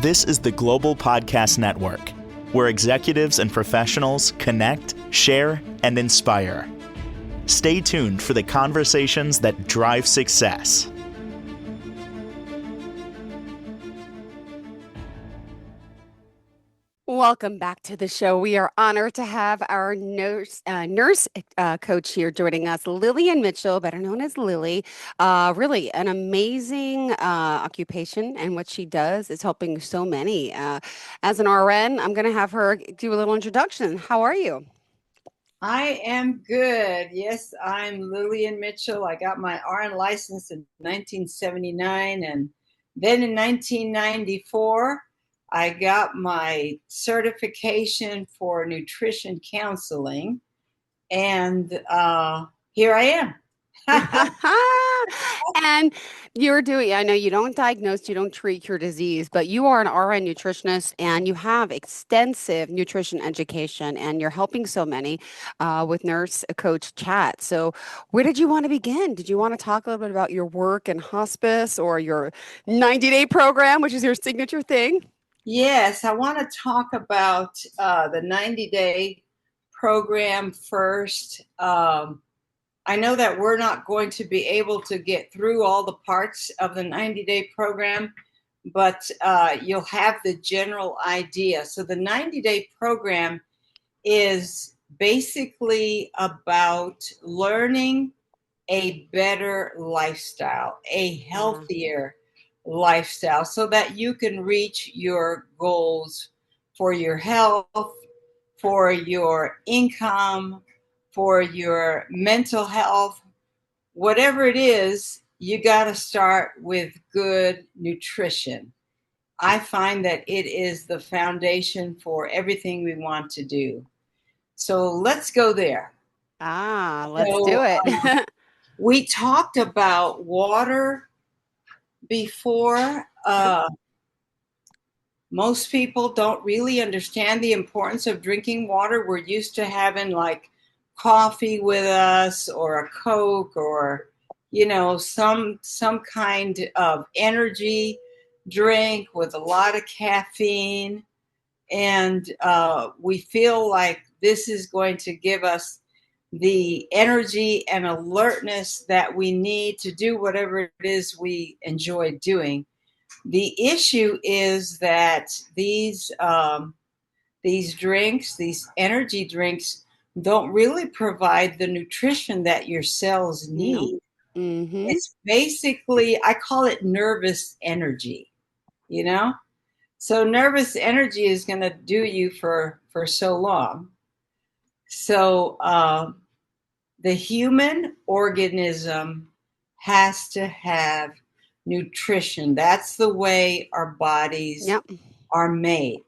This is the Global Podcast Network, where executives and professionals connect, share, and inspire. Stay tuned for the conversations that drive success. Welcome back to the show. We are honored to have our nurse coach here joining us, Lillian Mitchell, better known as Lily. Really an amazing occupation, and what she does is helping so many. As an RN, I'm going to have her do a little introduction. How are you? I am good. Yes, I'm Lillian Mitchell. I got my RN license in 1979, and then in 1994, I got my certification for nutrition counseling, and here I am. And you're doing, I know you don't diagnose, you don't treat your disease, but you are an RN nutritionist and you have extensive nutrition education and you're helping so many with Nurse Coach Chat. So, where did you want to begin? Did you want to talk a little bit about your work in hospice or your 90-day program, which is your signature thing? Yes, I want to talk about the 90-day program first. I know that we're not going to be able to get through all the parts of the 90-day program, but you'll have the general idea. So the 90-day program is basically about learning a better lifestyle, a healthier lifestyle, so that you can reach your goals for your health, for your income, for your mental health. Whatever it is, you got to start with good nutrition. I find that it is the foundation for everything we want to do. So let's go there. Let's do it. We talked about water before. Most people don't really understand the importance of drinking water. We're used to having like coffee with us or a Coke or, some kind of energy drink with a lot of caffeine. And we feel like this is going to give us the energy and alertness that we need to do whatever it is we enjoy doing. The issue is that these drinks, these energy drinks, don't really provide the nutrition that your cells need. Mm-hmm. It's basically, I call it nervous energy, So nervous energy is going to do you for so long. So the human organism has to have nutrition. That's the way our bodies are made.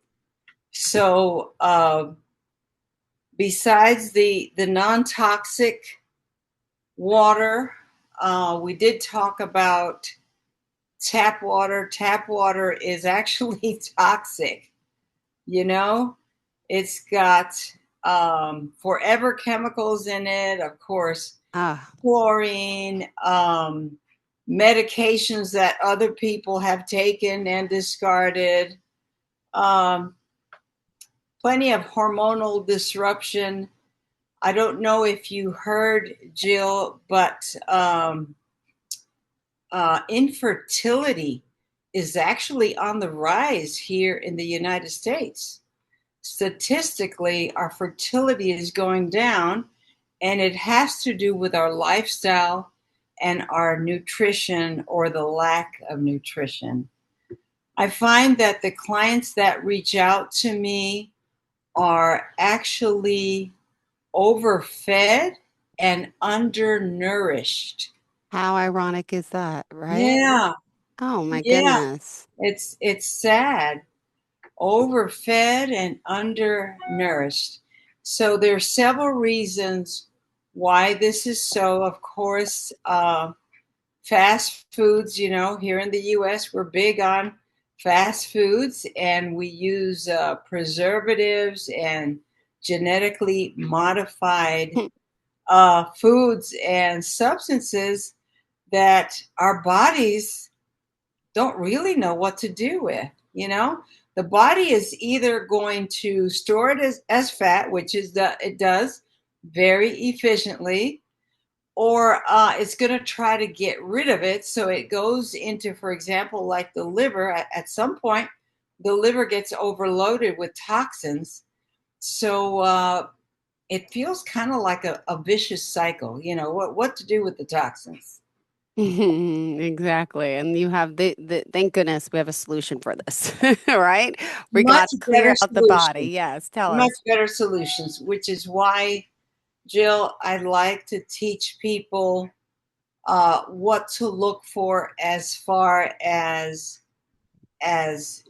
So besides the non-toxic water, we did talk about tap water. Tap water is actually toxic. It's got forever chemicals in it, of course, chlorine, medications that other people have taken and discarded, plenty of hormonal disruption. I don't know if you heard, Jill, but infertility is actually on the rise here in the United States. Statistically, our fertility is going down, and it has to do with our lifestyle and our nutrition or the lack of nutrition. I find that the clients that reach out to me are actually overfed and undernourished. How ironic is that, right? Yeah. Oh my goodness. It's sad. Overfed and undernourished. So there are several reasons why this is so. Of course, fast foods, here in the US, we're big on fast foods, and we use preservatives and genetically modified foods and substances that our bodies don't really know what to do with. You know, the body is either going to store it as fat, which is it does very efficiently, or it's going to try to get rid of it. So it goes into, for example, like the liver. At some point, the liver gets overloaded with toxins. So it feels kind of like a vicious cycle. You know, what to do with the toxins. Exactly. And you have the thank goodness we have a solution for this, right? We Much got to better clear out the body. solutions. Yes, tell Much us. better solutions, which is why, Jill, I like to teach people what to look for as far as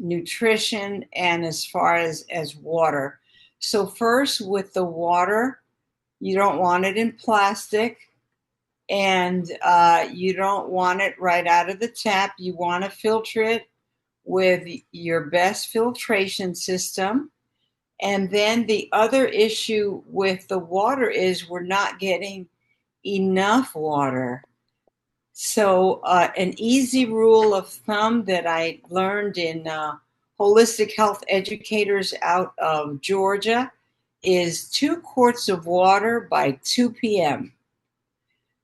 nutrition and as far as water. So first, with the water, you don't want it in plastic, and you don't want it right out of the tap. You want to filter it with your best filtration system. And then the other issue with the water is we're not getting enough water. So, an easy rule of thumb that I learned in holistic health educators out of Georgia is 2 quarts of water by 2 p.m.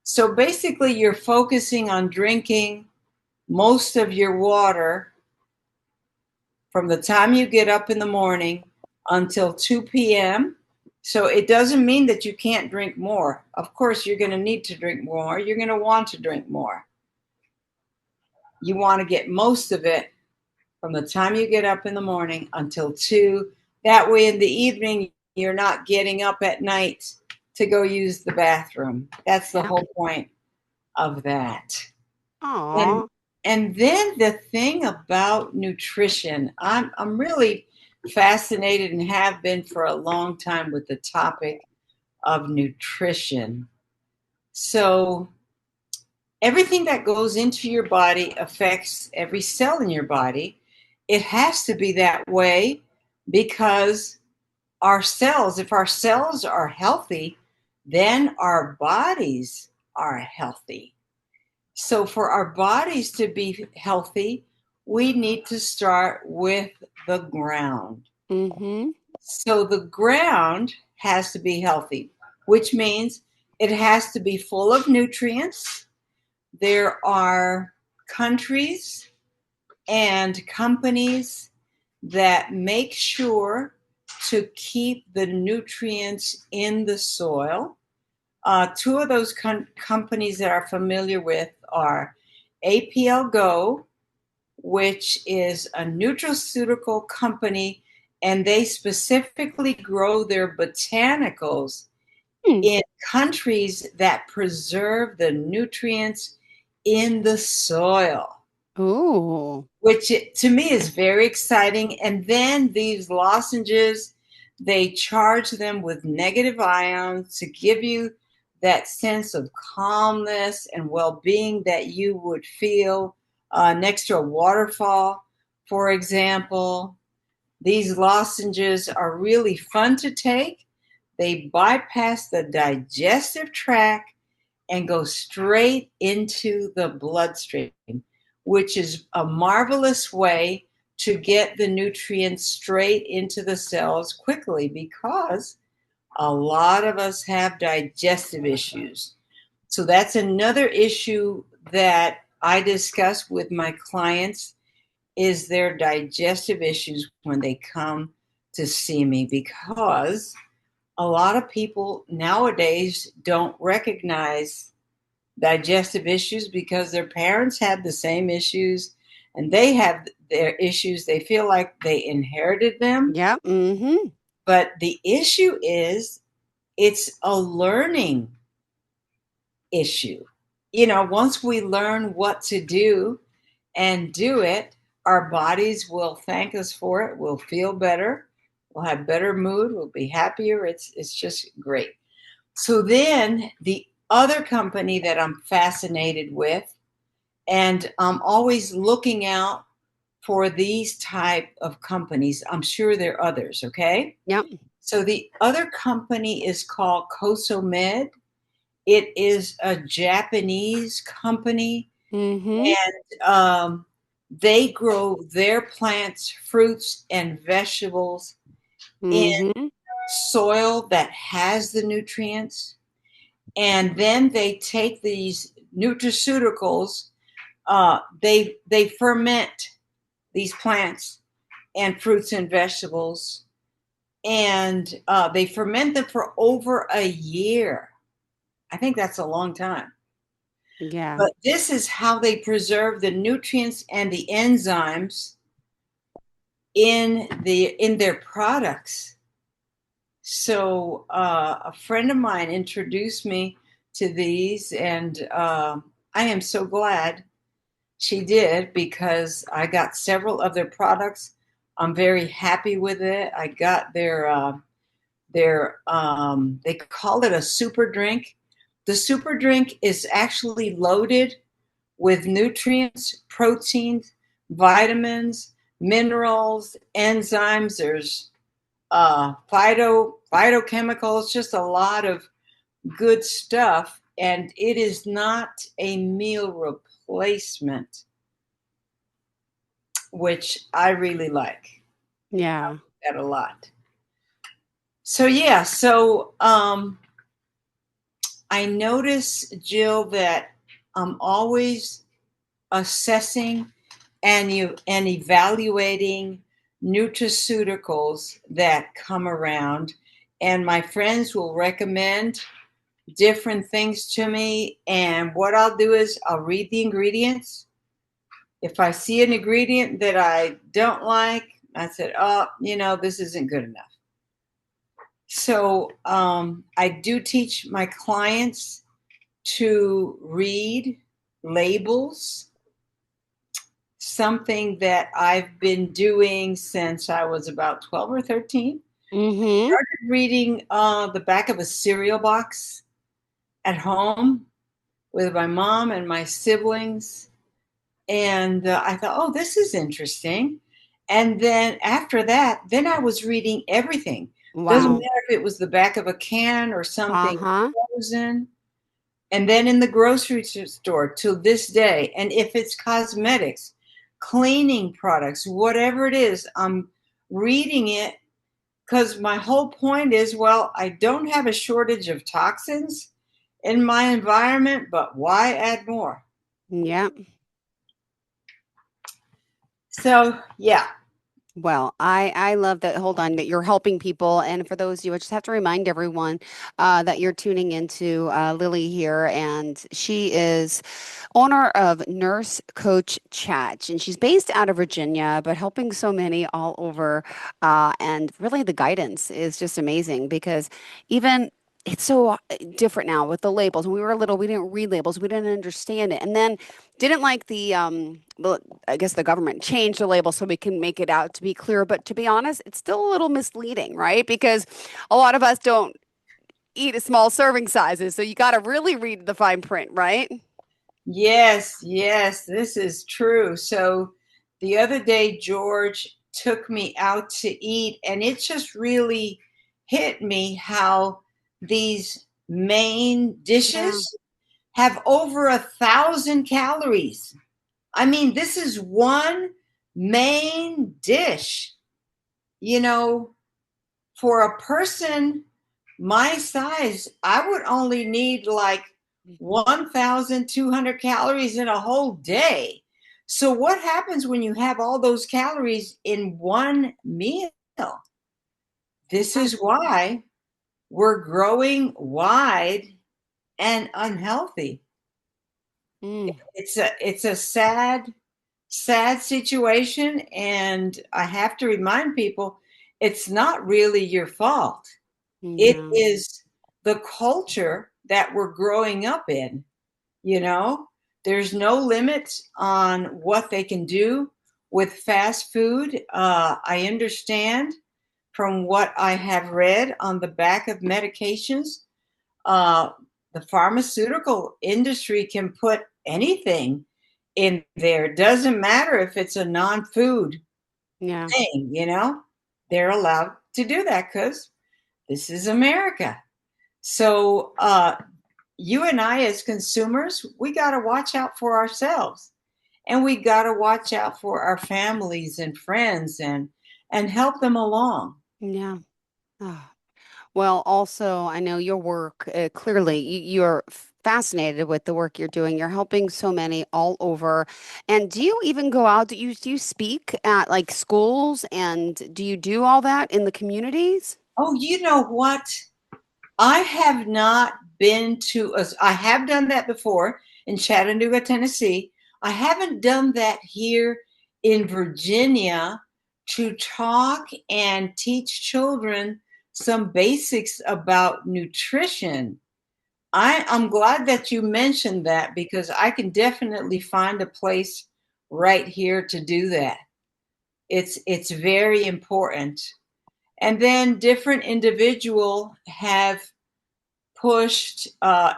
So basically, you're focusing on drinking most of your water from the time you get up in the morning until 2 p.m. So it doesn't mean that you can't drink more. Of course, you're going to need to drink more. You're going to want to drink more. You want to get most of it from the time you get up in the morning until 2. That way in the evening, you're not getting up at night to go use the bathroom. That's the Yeah. whole point of that. And Oh. and then the thing about nutrition, I'm really fascinated and have been for a long time with the topic of nutrition. So everything that goes into your body affects every cell in your body. It has to be that way because our cells, if our cells are healthy, then our bodies are healthy. So, for our bodies to be healthy, we need to start with the ground. Mm-hmm. So, the ground has to be healthy, which means it has to be full of nutrients. There are countries and companies that make sure to keep the nutrients in the soil. Two of those companies that are familiar with are APL Go, which is a nutraceutical company, and they specifically grow their botanicals Hmm. in countries that preserve the nutrients in the soil, Ooh. which to me is very exciting. And then these lozenges, they charge them with negative ions to give you that sense of calmness and well-being that you would feel next to a waterfall, for example. These lozenges are really fun to take. They bypass the digestive tract and go straight into the bloodstream, which is a marvelous way to get the nutrients straight into the cells quickly because a lot of us have digestive issues. So that's another issue that I discuss with my clients is their digestive issues when they come to see me because a lot of people nowadays don't recognize digestive issues because their parents had the same issues and they have their issues. They feel like they inherited them. Yep. Mm-hmm. But the issue is it's a learning issue. You know, once we learn what to do and do it, our bodies will thank us for it. We'll feel better. We'll have better mood. We'll be happier. It's just great. So then the other company that I'm fascinated with, and I'm always looking out for these type of companies. I'm sure there are others, okay? Yep. So the other company is called Cosomed. It is a Japanese company, Mm-hmm. and They grow their plants, fruits, and vegetables in Mm-hmm. soil that has the nutrients. And then they take these nutraceuticals, they ferment these plants and fruits and vegetables, and they ferment them for over a year. I think that's a long time. Yeah. But this is how they preserve the nutrients and the enzymes in their products. So a friend of mine introduced me to these, and I am so glad she did, because I got several of their products. I'm very happy with it. I got their they call it a super drink. The super drink is actually loaded with nutrients, proteins, vitamins, minerals, enzymes. There's phytochemicals, just a lot of good stuff. And it is not a meal replacement, which I really like. Yeah. That a lot. So yeah, so I notice, Jill, that I'm always assessing and evaluating nutraceuticals that come around, and my friends will recommend different things to me, and what I'll do is I'll read the ingredients. If I see an ingredient that I don't like, I said, oh, this isn't good enough. So I do teach my clients to read labels, something that I've been doing since I was about 12 or 13. Mm-hmm. Started reading the back of a cereal box at home with my mom and my siblings. And I thought, oh, this is interesting. And then after that, then I was reading everything. Doesn't Wow. matter if it was the back of a can or something Uh-huh. frozen. And then in the grocery store till this day. And if it's cosmetics, cleaning products, whatever it is, I'm reading it, because my whole point is, well, I don't have a shortage of toxins in my environment, but why add more? Yeah. So, yeah. Well, I love that. Hold on, that you're helping people, and for those of you, I just have to remind everyone that you're tuning into Lily here, and she is owner of Nurse Coach Chat, and she's based out of Virginia, but helping so many all over. And really, the guidance is just amazing because even it's so different now with the labels. When we were little, we didn't read labels, we didn't understand it, and then didn't like well, I guess the government changed the label so we can make it out to be clear. But to be honest, it's still a little misleading, right? Because a lot of us don't eat a small serving sizes, so you got to really read the fine print, right? Yes, yes, this is true. So the other day, George took me out to eat, and it just really hit me how these main Yeah. dishes have over 1,000 calories. I mean, this is one main dish. You know, for a person my size, I would only need like 1,200 calories in a whole day. So, what happens when you have all those calories in one meal? This Yeah. is why we're growing wide and unhealthy. Mm, It's a sad situation, and I have to remind people it's not really your fault. It no. is the culture that we're growing up in, you know? There's no limit on what they can do with fast food. I understand from what I have read on the back of medications, uh, the pharmaceutical industry can put anything in there. It doesn't matter if it's a non-food Yeah. thing, They're allowed to do that because this is America. So you and I, as consumers, we got to watch out for ourselves. and we got to watch out for our families and friends and help them along. Yeah. Ah. Well, also, I know your work, clearly, you're fascinated with the work you're doing. You're helping so many all over. And do you even go out? Do you speak at like schools and do you do all that in the communities? Oh, you know what? I have not been to, I have done that before in Chattanooga, Tennessee. I haven't done that here in Virginia to talk and teach children some basics about nutrition. I'm glad that you mentioned that because I can definitely find a place right here to do that. It's very important. And then different individual have pushed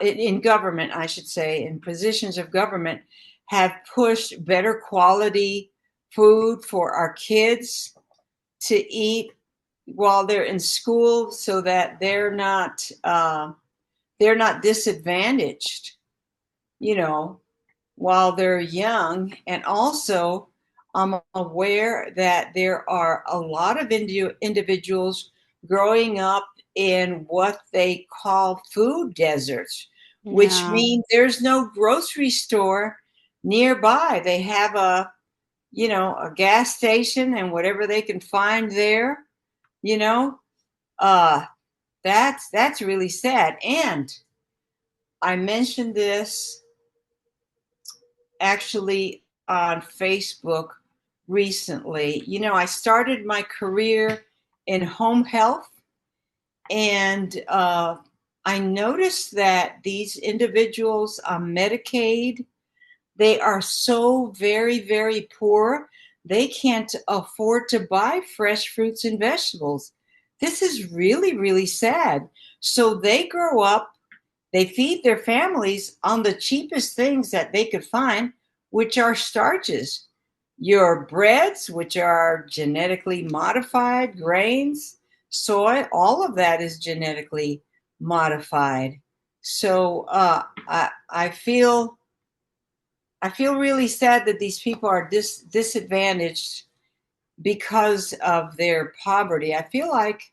in government, I should say, in positions of government, have pushed better quality food for our kids to eat while they're in school, so that they're not disadvantaged, you know, while they're young. And also, I'm aware that there are a lot of individuals growing up in what they call food deserts, which Yeah. means there's no grocery store nearby. They have a gas station and whatever they can find there, you know. Uh, that's really sad. And I mentioned this actually on Facebook recently. You know, I started my career in home health, and I noticed that these individuals on Medicaid, they are so very, very poor. They can't afford to buy fresh fruits and vegetables. This is really, really sad. So they grow up, they feed their families on the cheapest things that they could find, which are starches. Your breads, which are genetically modified, grains, soy, all of that is genetically modified. So I feel really sad that these people are disadvantaged because of their poverty. I feel like,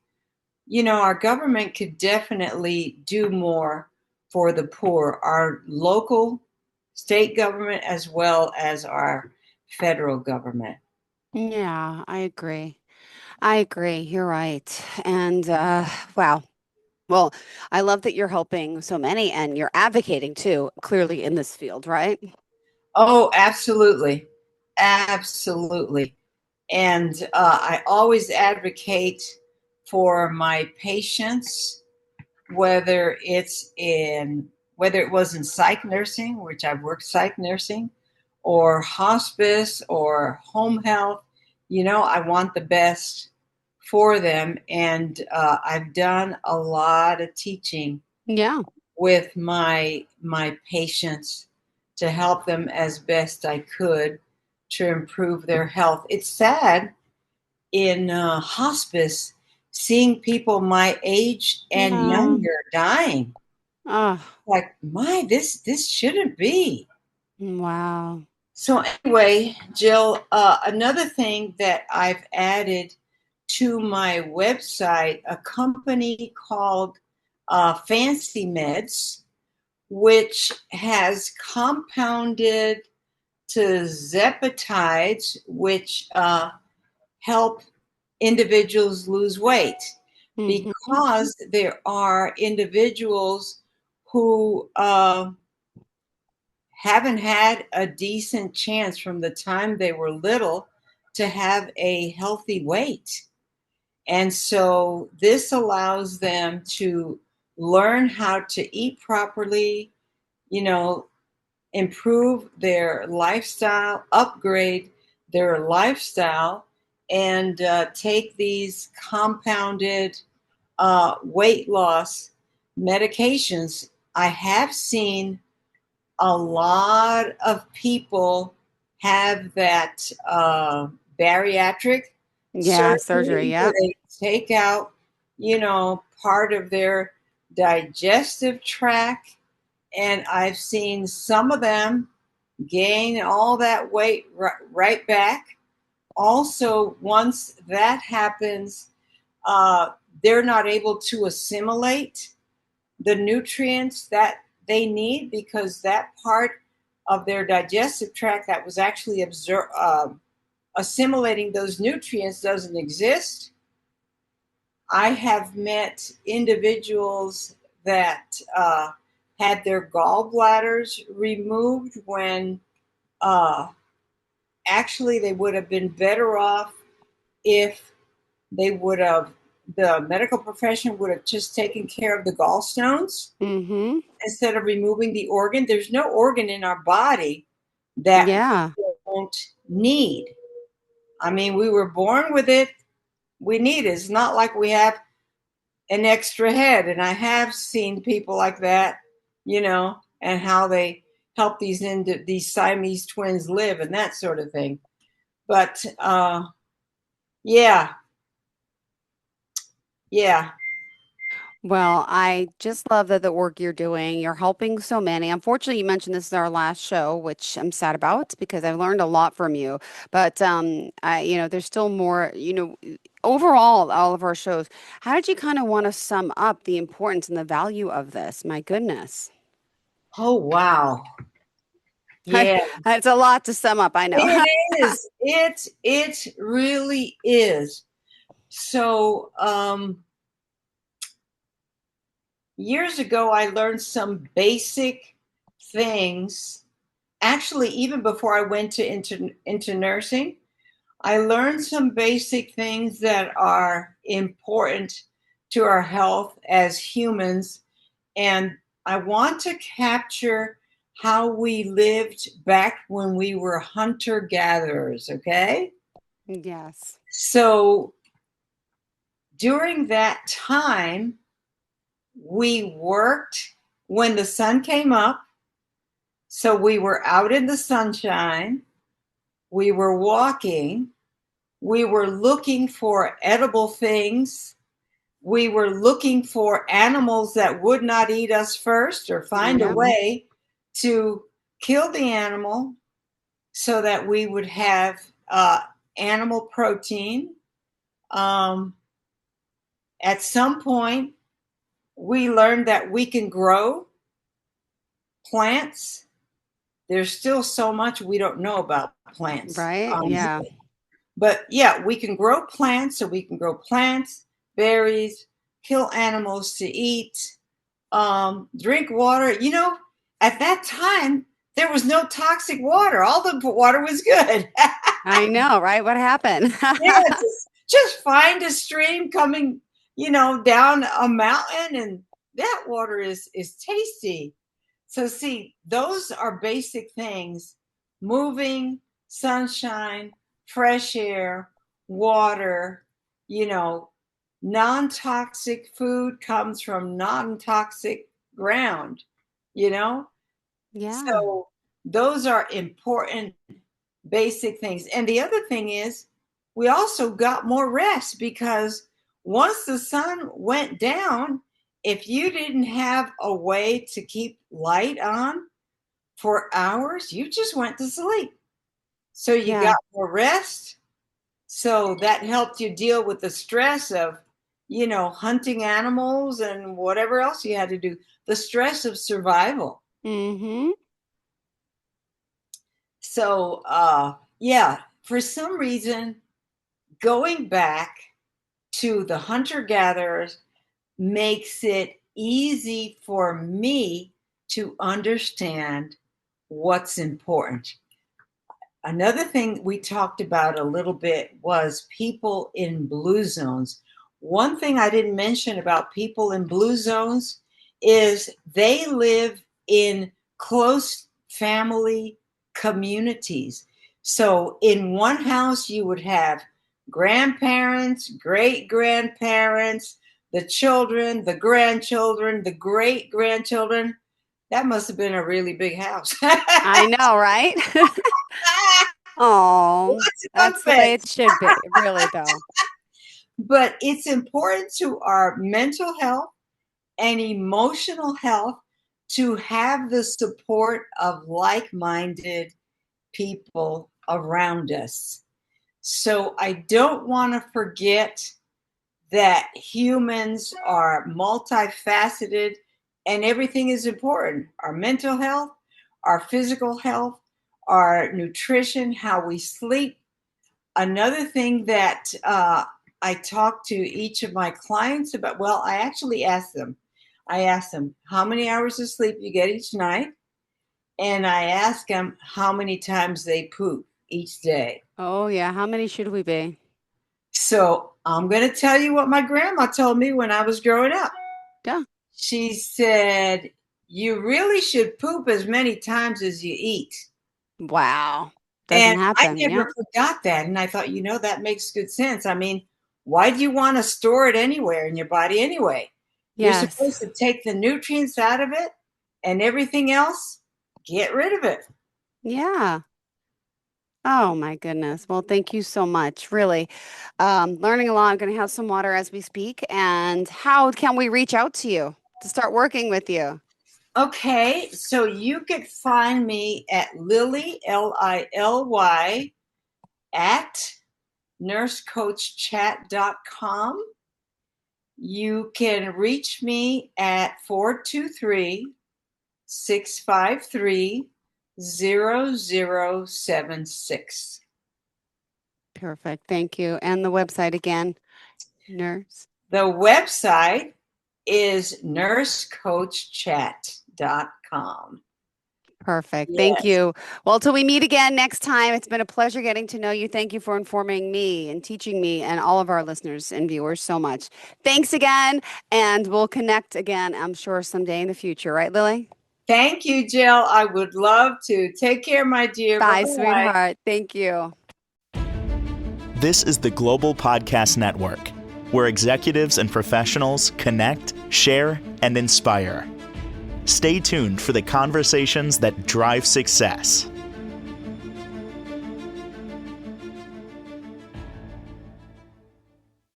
our government could definitely do more for the poor, our local, state government, as well as our federal government. Yeah, I agree. I agree. You're right. And wow. Well, I love that you're helping so many and you're advocating too, clearly in this field, right? Oh, absolutely. Absolutely. And I always advocate for my patients, whether it was in psych nursing, which I've worked psych nursing, or hospice or home health. I want the best for them, and I've done a lot of teaching Yeah. with my patients to help them as best I could to improve their health. It's sad in hospice seeing people my age and Yeah. younger dying. Oh, Like, this shouldn't be. wow. So anyway, Jill, another thing that I've added to my website, a company called Fancy Meds, which has compounded tirzepatides, which help individuals lose weight, Hmm. because there are individuals who haven't had a decent chance from the time they were little to have a healthy weight. And so this allows them to learn how to eat properly, you know, improve their lifestyle, upgrade their lifestyle, and take these compounded weight loss medications. I have seen a lot of people have that bariatric Yeah, surgery. surgery where Yep. they take out, part of their digestive tract. And I've seen some of them gain all that weight right back. Also, once that happens, they're not able to assimilate the nutrients that they need because that part of their digestive tract that was actually assimilating those nutrients doesn't exist. I have met individuals that had their gallbladders removed when uh, actually they would have been better off if they would have, the medical profession would have just taken care of the gallstones Mm-hmm. instead of removing the organ. There's no organ in our body that Yeah. we don't need. I mean, we were born with it. We need it. It's not like we have an extra head. And I have seen people like that, and how they help these Siamese twins live and that sort of thing. But yeah, yeah. Well, I just love that the work you're doing. You're helping so many. Unfortunately, you mentioned this is our last show, which I'm sad about because I've learned a lot from you. But there's still more, overall, all of our shows. How did you kind of want to sum up the importance and the value of this? My goodness. Oh, wow. Yeah, It's a lot to sum up, I know. it is. It really is. So, years ago, I learned some basic things. Actually, even before I went into nursing, I learned some basic things that are important to our health as humans. And I want to capture how we lived back when we were hunter gatherers, okay? Yes. So during that time, we worked when the sun came up. So we were out in the sunshine, we were walking, we were looking for edible things, we were looking for animals that would not eat us first or find a Yep. way to kill the animal so that we would have animal protein. At some point, we learned that we can grow plants. There's still so much we don't know about plants. Right? Yeah. But yeah, we can grow plants, so we can grow plants, berries, kill animals to eat, drink water. At that time, there was no toxic water. All the water was good. I know, right? What happened? Yeah, just find a stream coming, down a mountain, and that water is tasty. So see, those are basic things: moving, sunshine, fresh air, water, non-toxic food comes from non-toxic ground, you know? Yeah. So those are important basic things. And the other thing is, we also got more rest because once the sun went down, if you didn't have a way to keep light on for hours, you just went to sleep. So you Yeah. got more rest. So that helped you deal with the stress of, hunting animals and whatever else you had to do, the stress of survival. Mm-hmm. So, yeah, for some reason, going back to the hunter gatherers makes it easy for me to understand what's important. Another thing we talked about a little bit was people in blue zones. One thing I didn't mention about people in blue zones is they live in close family communities. So in one house, you would have grandparents, great grandparents, the children, the grandchildren, the great grandchildren. That must have been a really big house. I know, right? Oh, Lots of that's the way it buffets. should be, really, though. But it's important to our mental health and emotional health to have the support of like-minded people around us. So I don't want to forget that humans are multifaceted and everything is important. Our mental health, our physical health, our nutrition, how we sleep. Another thing that I talk to each of my clients about, well, I actually ask them, how many hours of sleep you get each night? And I ask them how many times they poop each day. Oh, yeah. How many should we be? So I'm going to tell you what my grandma told me when I was growing up. Yeah. She said, you really should poop as many times as you eat. Wow. And Doesn't I happen. Yeah. never forgot that. And I thought, that makes good sense. I mean, why do you want to store it anywhere in your body anyway? You're supposed Yes. to take the nutrients out of it and everything else, get rid of it. Yeah. Oh my goodness. Well, thank you so much. Really, learning a lot. I'm going to have some water as we speak. And how can we reach out to you to start working with you? Okay, so you could find me at Lily, Lily, at nursecoachchat.com. You can reach me at 423-653-0076. Perfect. Thank you. And the website again, nurse. The website is nursecoachchat.com. Perfect. Thank Yes. you. Well, till we meet again next time, it's been a pleasure getting to know you. Thank you for informing me and teaching me and all of our listeners and viewers so much. Thanks again, and we'll connect again, I'm sure, someday in the future. Right, Lily? Thank you, Jill. I would love to. Take care, my dear. Bye, Bye-bye. sweetheart. Thank you. This is the Global Podcast Network, where executives and professionals connect, share, and inspire. Stay tuned for the conversations that drive success.